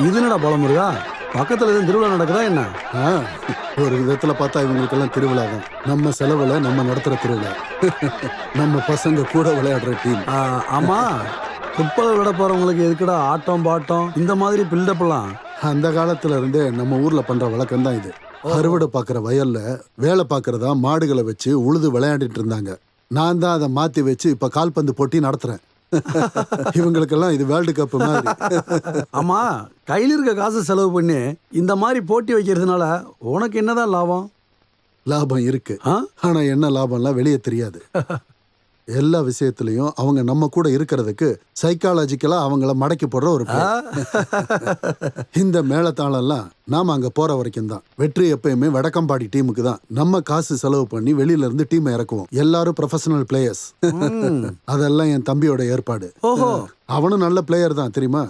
இது என்னடா பலமுருகா, பக்கத்துல எதுவும் திருவிழா நடக்குதா என்ன? ஒரு விதத்துல பார்த்தா இவங்களுக்கெல்லாம் திருவிழா தான். நம்ம செலவுல நம்ம நடத்துற திருவிழா. நம்ம பசங்க கூட விளையாடுற டீம். ஆமா, ஃபுட்பால் விளையாட போறவங்களுக்கு எதுக்குடா ஆட்டம் பாட்டம் இந்த மாதிரி பில்டப் எல்லாம்? அந்த காலத்துல இருந்தே நம்ம ஊர்ல பண்ற வழக்கம் தான் இது. அறுவடை பாக்குற வயல்ல வேலை பாக்குறதா மாடுகளை வச்சு உழுது விளையாடிட்டு இருந்தாங்க. நான் தான் அதை மாத்தி வச்சு இப்ப கால்பந்து போட்டி நடத்துறேன். இவங்களுக்கெல்லாம் இது வேர்ல்டு கப் மாதிரி. ஆமா, கையில் இருக்க காசு செலவு பண்ணி இந்த மாதிரி போட்டி வைக்கிறதுனால உனக்கு என்னதான் லாபம்? லாபம் இருக்கு, ஆனா என்ன லாபம்லாம் வெளியே தெரியாது. எல்லா விஷயத்திலையும் அவங்க நம்ம கூட இருக்கிறதுக்கு சைக்காலஜிக்கலா அவங்கள மடக்கி போடுற ஒரு இந்த மேளத்தாளெல்லாம் நாம அங்க போற வரைக்கும் தான். வெற்றி எப்பயுமே வடக்கம்பாடி டீமுக்கு தான். நம்ம காசு செலவு பண்ணி வெளியில இருந்து டீம் இறக்குவோம். எல்லாரும் ப்ரொஃபஷனல் பிளேயர்ஸ். அதெல்லாம் என் தம்பியோட ஏற்பாடு. அவனும் நல்ல பிளேயர் தான் தெரியுமா?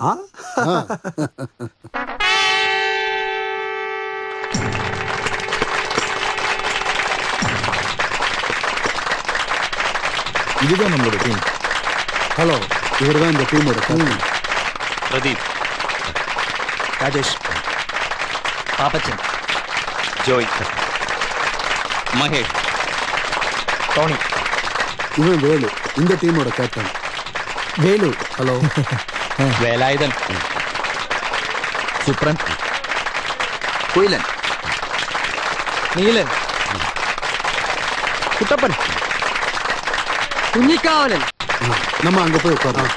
இதுதான் நம்மளோட டீம். ஹலோ, இவர் தான் இந்த டீமோட கேப்டன். பிரதீப், ராஜேஷ், பாப்பச்சன், ஜோய், மகேஷ், டோனி. இவன் வேலு, இந்த டீமோட கேப்டன். வேலு. ஹலோ. வேலாயுதன், சுப்ரன், குயிலன், நீலன், குட்டப்பன், குஞ்சிக்காவலன். நம்ம அங்க போய் உட்காரோம்.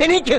എനിക്ക്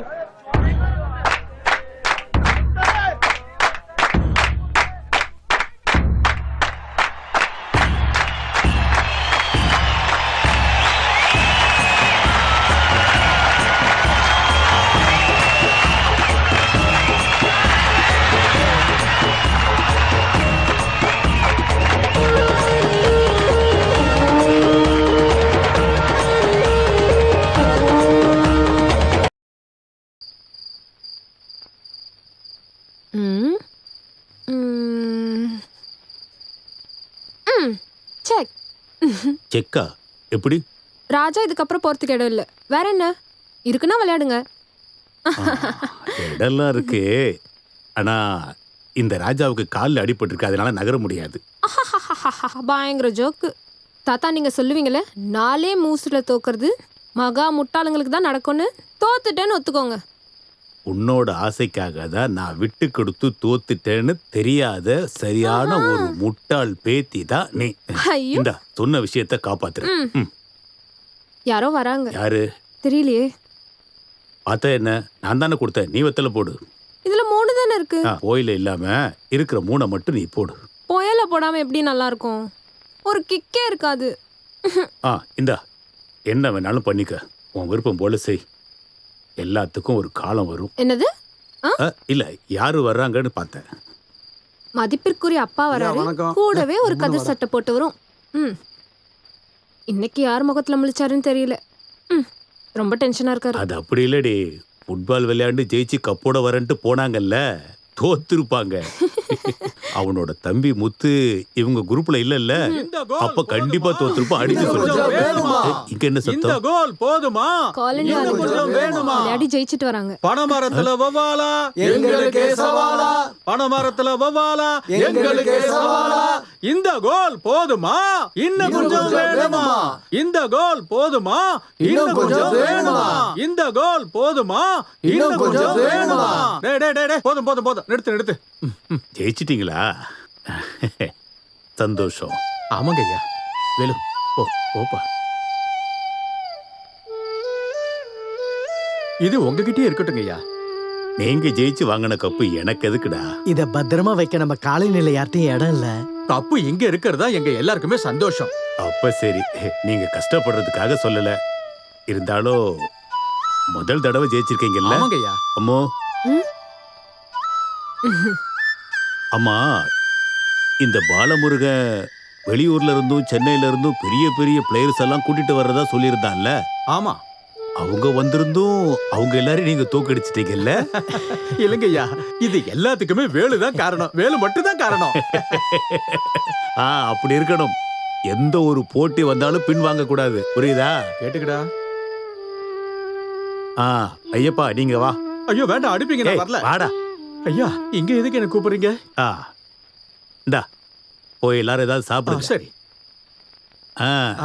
செக். செக்கா? எப்படி? ராஜா இதுக்கப்புறம் போறதுக்கு இடம் இல்ல. வேற என்ன இருக்குன்னா விளையாடுங்க. இடம்லாம் இருக்கு. ஆனா இந்த ராஜாவுக்கு காலில் அடிபட்டிருக்கு, அதனால நகர முடியாது. பயங்கர ஜோக்கு. தாத்தா நீங்க சொல்லுவீங்களே 4 மூசுல தோக்குறது மகா முட்டாளுங்களுக்கு தான் நடக்கும்னு. தோத்துட்டேன்னு ஒத்துக்கோங்க. உன்னோட ஆசைக்காக தான் நான் விட்டு கொடுத்து தோத்துட்டேன்னு தெரியாத சரியான ஒரு முட்டாள் பேத்தி தான் நீ. ஐயோ இந்த சொன்ன விஷயத்த காப்பாத்துற. ம். யாரோ வராங்க. யாரு? தெரியலையே. பார்த்தா என்ன? நான் தானே கொடுத்தேன், நீ வெத்தல போடு. இதுல 3 தானே இருக்கு. போயில இல்லாம இருக்கிற 3 மட்டும் நீ போடு. புயல போடாம எப்படி நல்லா இருக்கும்? ஒரு கிக்கே இருக்காது. இந்தா என்ன வேணாலும் பண்ணிக்க, உன் விருப்பம் போல செய். எல்லாத்துக்கும் ஒரு காலம் வரும். என்னது? இல்ல யாரு வர்றாங்கன்னு பார்த்தேன். மதிப்பிற்குரிய அப்பா வராரு. வணக்கம். கூடவே ஒரு கதிர் சட்டை போட்டு வரும். இன்னைக்கு யார் முகத்துல முழிச்சாருன்னு தெரியல. ரொம்ப டென்ஷனா இருக்காரு. அது அப்படி இல்லடி, ஃபுட்பால் விளையாண்டு ஜெயிச்சு கப்போட வரன்ட்டு போனாங்கல்ல, தோத்துருப்பாங்க. அவனோட தம்பி முத்து இவங்க குரூப்ல இல்லல்ல, அப்ப கண்டிப்பா தோத்துருப்பான். அடிச்சு சொல்லுங்க. இங்க என்ன சத்தம்? கோல் போதுமா? காலனி விளையாடி ஜெயிச்சிட்டு வராங்க. பணமரத்துல வவாலா எங்களுக்கே சவாலா, பணமரத்துல வவாலா எங்களுக்கே சவாலா. இந்த கோல் போதுமா? இன்னும் கொஞ்சம் வேணுமா? இந்த கோல் போதுமா? இன்னும் கொஞ்சம் வேணுமா? இந்த கோல் போதுமா? இன்னும் கொஞ்சம் வேணுமா? டேய் டேய் டேய், போதும் போதும் போதும், நிறுத்து. ஜெயிச்சிட்டீங்களா? சந்தோஷம். ஆமாங்க ஐயா. வேலு போப்பா. இது உங்ககிட்டயே இருக்கட்டுங்க ஐயா. நீங்க ஜெயிச்சு வாங்கின கப்பு எனக்கு எதுக்குடா? இத பத்திரமா வைக்க நம்ம காலனில யார்ட்டையும் இடம் இல்ல. கப்பு இங்க இருக்கிறதா எங்க எல்லாருக்குமே சந்தோஷம். அப்ப சரி, நீங்க கஷ்டப்படுறதுக்காக சொல்லல. இருந்தாலும் முதல் தடவை ஜெயிச்சிருக்கீங்கல்ல? ஆமாங்க ஐயா. அம்மோ. அம்மா, இந்த பாலமுருகன் வெளியூர்ல இருந்தும் சென்னையில இருந்தும் பெரிய பெரிய பிளேயர்ஸ் எல்லாம் கூட்டிட்டு வர்றதா சொல்லியிருந்தான்ல? ஆமா. அவங்க வந்திருந்தும் அவங்க எல்லாரையும் நீங்க தோக்கடிச்சிட்டீங்கல்ல? இல்லைங்க ஐயா, இது எல்லாத்துக்குமே வேலுதான் காரணம். வேலு மட்டும் தான் காரணம். அப்படி இருக்கணும். எந்த ஒரு போட்டி வந்தாலும் பின் வாங்க கூடாது, புரியுதா? கேட்டுக்கடா. ஐயப்பா நீங்க வா. ஐயோ வேண்டாம், அடிப்பீங்க. நான் வரல. வாடா. ஐயா இங்க எதுக்கு என்ன கூப்பிடுறீங்க? இந்தா போய் எல்லாரும் ஏதாவது சாப்பிடுங்க. சரி.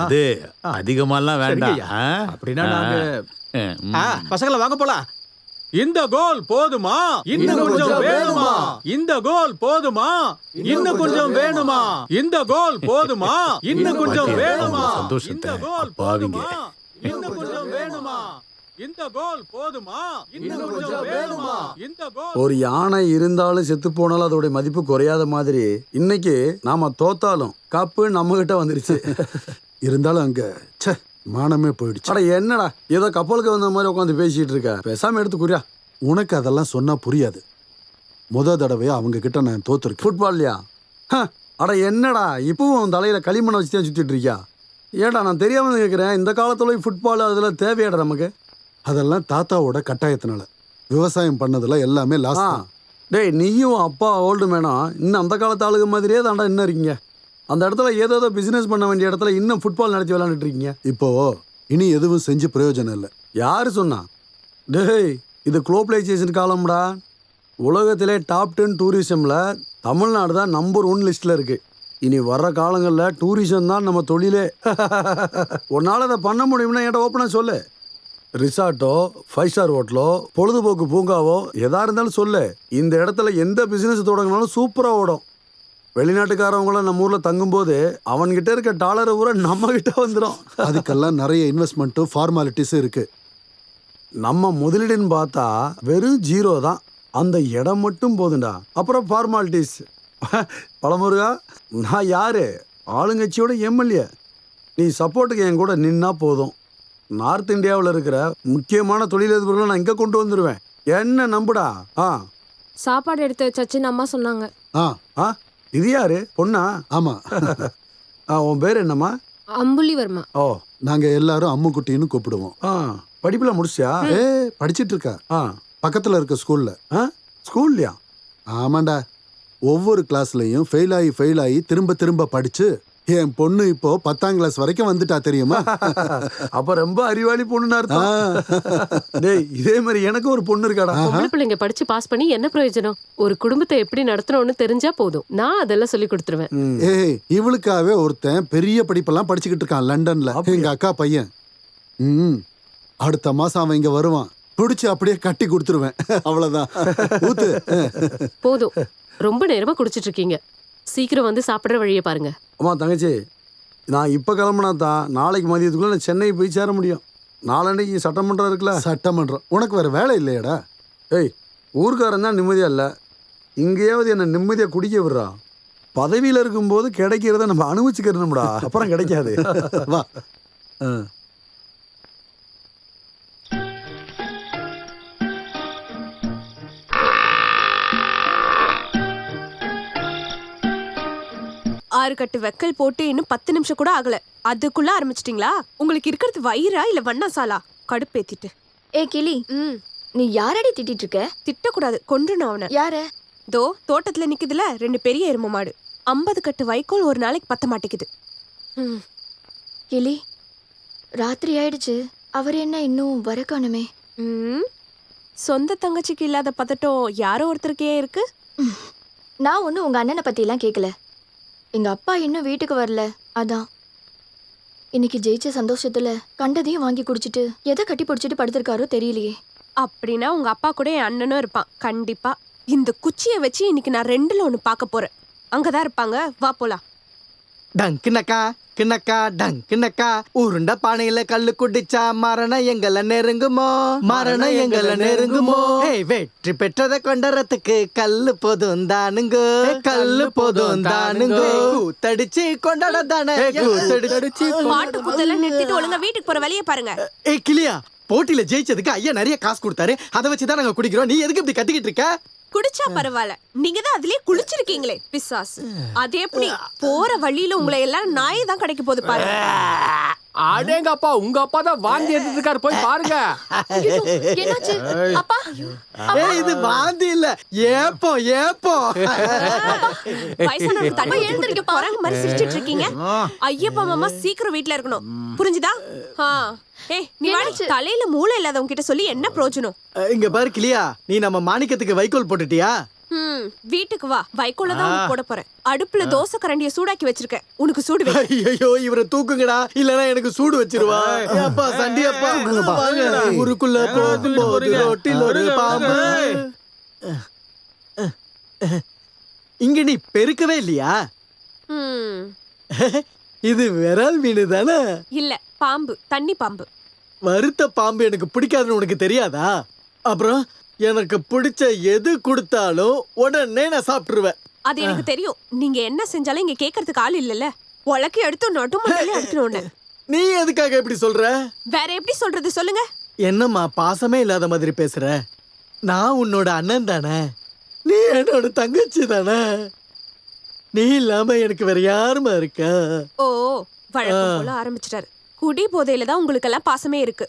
அது அதிகமாலாம் வேண்டாம். அப்படின்னா நாங்க பசங்களை வாங்க போலாம். இந்த கோல் போதுமா? இன்னும் கொஞ்சம் வேணுமா? இந்த கோல் போதுமா? இன்னும் கொஞ்சம் வேணுமா? இந்த கோல் போதுமா? இன்னும் கொஞ்சம் வேணுமா? சந்தோஷத்தை இந்த கோல் பாவிங்க. இன்னும் கொஞ்சம் வேணுமா? இந்த கோல் போதுமா? இன்னும் கொஞ்சம் வேணுமா? இந்த கோல். ஒரு யானை இருந்தாலும் செத்து போனாலும் அதோட மதிப்பு குறையாத மாதிரி இன்னைக்கு நாம தோத்தாலும் கப்பு நம்ம கிட்ட வந்துருச்சு. இருந்தாலும் அங்க மானமே போயிடுச்சு. அட என்னடா ஏதோ கப்பலுக்கு வந்த மாதிரி உட்காந்து பேசிட்டு இருக்க, பேசாம எடுத்துக்குறியா? உனக்கு அதெல்லாம் சொன்னா புரியாது. தடவையா அவங்க கிட்ட நான் தோத்துருக்கேன். ஃபுட்பால்லையா? அட என்னடா இப்பவும் உன் தலையில களிமண்ணை வச்சு தான் சுத்திட்டு இருக்கியா? ஏடா நான் தெரியாம கேட்கிறேன், இந்த காலத்துல ஃபுட்பால் அதுல தேவையாடா நமக்கு? அதெல்லாம் தாத்தாவோட கட்டாயத்தினால. விவசாயம் பண்ணதுல எல்லாமே லாஸ். டேய் நீயும் அப்பா ஓல்டு மேனா இன்னும் அந்த காலத்து ஆளுக மாதிரியே தாண்டா இன்னும் இருக்கீங்க. அந்த இடத்துல ஏதோ பிசினஸ் பண்ண வேண்டிய இடத்துல இன்னும் ஃபுட்பால் நடத்தி விளையாண்டுட்டு இருக்கீங்க. இப்போ இனி எதுவும் செஞ்சு பிரயோஜனம் இல்லை. யாரு சொன்னா? டேய் இது குளோபலைசேஷன் காலம்டா. உலகத்திலே டாப் 10 டூரிசம்ல தமிழ்நாடு தான் நம்பர் 1 லிஸ்ட்ல இருக்கு. இனி வர்ற காலங்களில் டூரிசம் தான் நம்ம தொழிலே. உன்னால அதை பண்ண முடியும்னா என்கிட்ட ஓப்பனாக சொல்லு. ரிசார்ட்டோ 5 ஸ்டார் ஹோட்டலோ பொழுதுபோக்கு பூங்காவோ எதா இருந்தாலும் சொல்லு. இந்த இடத்துல எந்த பிசினஸ் தொடங்கினாலும் சூப்பரா ஓடும். வெளிநாட்டுக்காரவங்கள நம்ம ஊர்ல தங்கும்போது அவன்கிட்ட இருக்க டாலரை பூரா நம்ம கிட்ட வந்துடும். அதுக்கெல்லாம் நிறைய இன்வெஸ்ட்மெண்ட்டும் ஃபார்மாலிட்டிஸும் இருக்கு. நம்ம முதலீடுன்னு பார்த்தா வெறும் 0 தான். அந்த இடம் மட்டும் போதுண்டா, அப்புறம் ஃபார்மாலிட்டிஸ். பழமுருகா, நான் யாரு? ஆளுங்கட்சியோட எம்எல்ஏ. நீ சப்போர்ட்டுக்கு என் கூட நின்னா போதும். நார்த் இந்தியாவில் இருக்கிற முக்கியமான தொழிலதிபர்களை நான் இங்கே கொண்டு வந்துடுவேன். என்ன நம்புடா. சாப்பாடு எடுத்து வச்சாச்சுன்னு அம்மா சொன்னாங்க. இது யாரு? பொண்ணா? ஆமா. உன் பேர் என்னம்மா? அம்புலிவர்மா. ஓ, நாங்க எல்லாரும் அம்முக்குட்டின்னு கூப்பிடுவோம். படிப்புல முடிச்சியா? படிச்சிட்டு இருக்கா. ஆ, பக்கத்துல இருக்க ஸ்கூல்ல. ஸ்கூல்லையா? ஆமாண்டா. ஒவ்வொரு கிளாஸ்லயும் ஃபெயில் ஆகி திரும்ப திரும்ப படிச்சு என் பொண்ணு இப்போ 10ஆம் கிளாஸ் வரைக்கும் வந்துட்டா தெரியுமா? அப்ப ரொம்ப அறிவாளி பொண்ணுன்னு அர்த்தம். டேய் இதே மாதிரி எனக்கு ஒரு பொண்ணு இருக்காடா. பொம்பளை பிள்ளைங்க படிச்சு பாஸ் பண்ணி என்ன பிரயோஜனம்? ஒரு குடும்பத்தை எப்படி நடத்தணும்னு தெரிஞ்சா போதும். நான் அதெல்லாம் சொல்லி கொடுத்துருவேன். ஏய் இவளுக்காவே ஒருத்தன் பெரிய படிப்பெல்லாம் படிச்சுக்கிட்டு இருக்கான் லண்டன்ல. எங்க அக்கா பையன். அடுத்த மாசம் அவன் இங்க வருவான். பிடிச்சு அப்படியே கட்டி கொடுத்துருவேன். அவ்வளவுதான். ஊத்து. போதும், ரொம்ப நேரமா குடிச்சிட்டு இருக்கீங்க. சீக்கிரம் வந்து சாப்பிடுற வழியை பாருங்க. அம்மா தங்கச்சி, நான் இப்போ கிளம்புனா தான் நாளைக்கு மதியத்துக்குள்ள நான் சென்னை போய் சேர முடியும். நாளன்னைக்கு சட்டமன்றம் இருக்குல்ல. சட்டமன்றம் உனக்கு வேற வேலை இல்லையாடா? ஏய் ஊர்க்காரன் தான் நிம்மதியா இல்லை, இங்கேயாவது என்ன நிம்மதியாக குடிக்க விடுறா. பதவியில் இருக்கும்போது கிடைக்கிறத நம்ம அனுபவிச்சுக்கிறோம்டா, அப்புறம் கிடைக்காது. வா. ஆறு கட்டு வெக்கல் போட்டு இன்னும் 10 நிமிஷம் கூட ஆகல, அதுக்குள்ள ஆரம்பிச்சிட்டீங்களா? உங்களுக்கு இருக்கிறது வயிறா இல்ல வண்ணாசாலா? கடுப்பேத்திட்டு. ஏ கிளி, நீ யாரடி திட்டிட்டு இருக்க? திட்டக்கூடாது, கொன்றுணும் அவனை. யார? தோ தோட்டத்துல நிக்குதுல 2 பெரிய எரும மாடு. 50 கட்டு வைக்கோல் ஒரு நாளைக்கு பத்த மாட்டேங்குது. கிளி, ராத்திரி ஆயிடுச்சு, அவர் என்ன இன்னும் வர காணுமே? சொந்த தங்கச்சிக்கு இல்லாத பதட்டம் யாரோ ஒருத்தருக்கே இருக்கு. நான் ஒன்னும் உங்க அண்ணனை பத்தி எல்லாம் கேட்கல. எங்க அப்பா இன்னும் வீட்டுக்கு வரல, அதான். இன்னைக்கு ஜெயிச்ச சந்தோஷத்துல கண்டதையும் வாங்கி குடிச்சிட்டு எதை கட்டி பிடிச்சிட்டு படுத்திருக்காரோ தெரியலையே. அப்படின்னா உங்க அப்பா கூட என் அண்ணனும் இருப்பான் கண்டிப்பா. இந்த குச்சியை வச்சு இன்னைக்கு நான் 2ல் 1 பார்க்க போறேன். அங்கதான் இருப்பாங்க, வா போலாம். டங்குனக்கா கிண்ணக்கா டங்குனக்கா, உருண்ட பானையில கல்லு குடிச்சா மரணம் எங்களை நெருங்குமோ, மரணம் எங்களை நெருங்குமோ. வெற்றி பெற்றதை கொண்டறதுக்கு கல்லு போதும் தானுங்கோ, கல்லு போதும் தானுங்கோ. கூத்தடிச்சு கொண்டாட தானே, கூத்தடிச்சு. பாட்டு குத்தெல்லாம் நிறுத்திட்டு ஒழுங்கா வீட்டுக்கு போற வழியை பாருங்க. ஏய் கிளியா, போட்டியில ஜெயிச்சதுக்கு ஐயா நிறைய காசு கொடுத்தாரு, அதை வச்சுதான் நாங்க குடிக்கிறோம். நீ எதுக்கு இப்படி கத்திக்கிட்டு இருக்க? குடிச்சா பரவாயில்ல, நீங்க தான் அதுலயே குளிச்சிருக்கீங்களே பிசாஸ். அது எப்படி போற வழியில உங்களை எல்லாம் நாய் தான் கிடைக்க போகுது பாருங்க. அடேங்க அப்பா, உங்க அப்பா தான் வாந்தி எடுத்துட்டு இருக்காரு, போய் பாருங்க. என்னாச்சு அப்பா? இது வாந்தி இல்ல, ஏப்போ ஏப்போ. வயசானவங்க தண்ணி எழுந்திருக்க போறாங்க மாதிரி சிரிச்சிட்டு இருக்கீங்க. ஐயப்பா மாமா சீக்கிரம் வீட்டுல இருக்கணும், புரிஞ்சுதா? ஏய் நீ வாடி, தலையில மூளை இல்லாதவங்க கிட்ட சொல்லி என்ன பிரயோஜனம்? இங்க பாரு கிளியா, நீ நம்ம மாணிக்கத்துக்கு வைக்கோல் போட்டுட்டியா? வீட்டுக்கு வா, வைக்கோல தான் போட போறேன். அடுப்புல தோசை கரண்டிய சூடாக்கி வச்சிருக்கேன், உனக்கு சூடு. ஐயோ இவரை தூக்குங்கடா, இல்லனா எனக்கு சூடு வச்சிருவா. அப்பா சண்டியப்பா, ஊருக்குள்ள போகும்போது ரோட்டில் ஒரு பாம்பு. இங்க நீ பெருக்கவே இல்லையா? இது விரல் மீன் தானே? இல்ல, பாம்பு, தண்ணி பாம்பு. வறுத்த பாம்பு எனக்கு பிடிக்காதுன்னு உனக்கு தெரியாதா? அப்புறம் எனக்கு பிடிச்ச எது கொடுத்தாலும் உடனே நான் சாப்பிட்டுருவேன். அது எனக்கு தெரியும். நீங்க என்ன செஞ்சாலும் இங்க கேட்கறதுக்கு ஆள் இல்லல்ல. உலக்கி எடுத்து நட்டு மட்டும் எடுத்துனோன்னு. நீ எதுக்காக இப்படி சொல்ற? வேற எப்படி சொல்றது சொல்லுங்க? என்னம்மா பாசமே இல்லாத மாதிரி பேசுற? நான் உன்னோட அண்ணன் தானே, நீ என்னோட தங்கச்சி தானே. நீ இல்லாம எனக்கு வேற யாருமா இருக்கா? ஓ, வழக்கம் போல ஆரம்பிச்சிட்டாரு. குடி போதையில தான் உங்களுக்கு எல்லாம் பாசமே இருக்கு.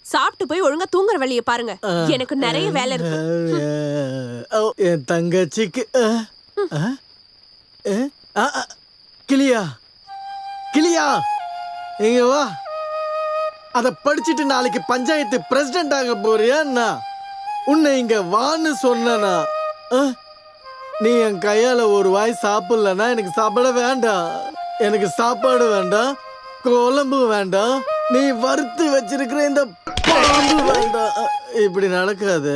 சாப்பிட்டு போய் ஒழுங்கா தூங்குற வழியை பாருங்க, எனக்கு நிறைய வேலை இருக்கு. என் தங்கச்சிக்கு கிளியா, கிளியா இங்க வா. அத படிச்சுட்டு நாளைக்கு பஞ்சாயத்து பிரசிடென்ட் ஆக போறியா? உன்னை இங்க வான்னு சொன்னா நீ என் கையால ஒரு வாய் சாப்பிடலன்னா எனக்கு சாப்பிட வேண்டாம். எனக்கு சாப்பாடு வேண்டாம், குழம்பு வேண்டாம், நீ வறுத்து வச்சிருக்கிற இந்த பாம்பு வேண்டாம். இப்படி நடக்காது.